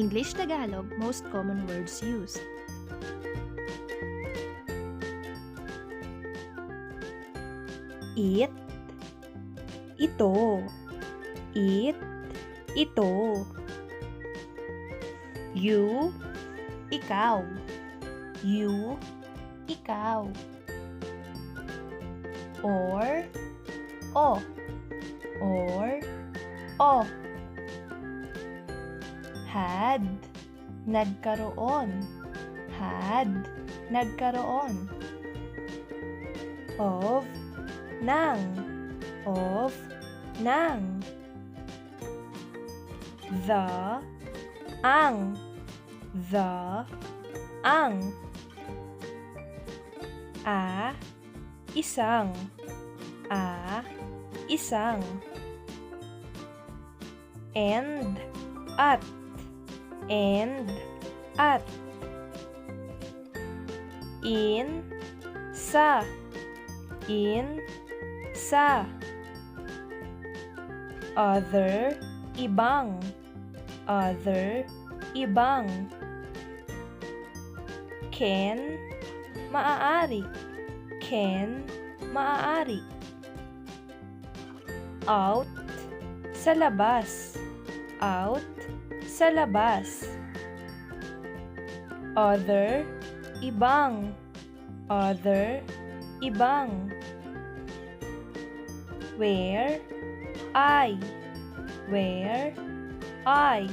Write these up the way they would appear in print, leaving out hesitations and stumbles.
English-Tagalog most common words used. It, ito. It, ito. You, ikaw. You, ikaw. Or, o. Or, o. Had, nagkaroon. Had, nagkaroon. Of, ng. Of, ng. The, ang. The, ang. A, isang. A, isang. And, at. And, at. In, sa. In, sa. Other, ibang. Other, ibang. Can, maaari. Can, maaari. Out, sa labas. Out, sa labas. Other, ibang. Other, ibang. Where, I. Where, I.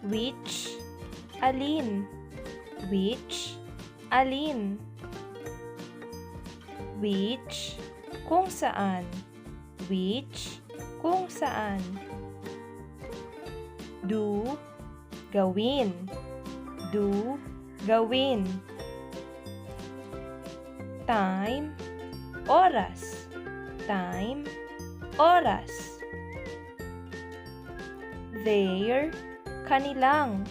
Which, alin. Which, alin. Which, kung saan. Which, kung saan. Do, gawin. Do, gawin. Time, oras. Time, oras. Their, kanilang.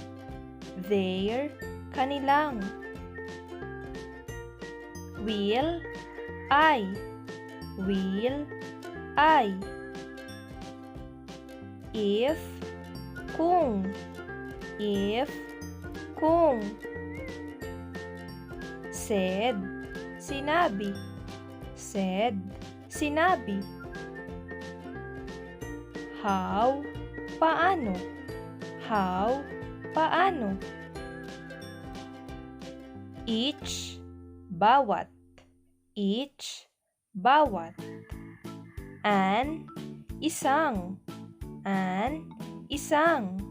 Their, kanilang. Will, I. Will, I. If, kung. If, kung. Said, sinabi. Said, sinabi. How, paano. How, paano. Each, bawat. Each, bawat. An, isang. An, isang.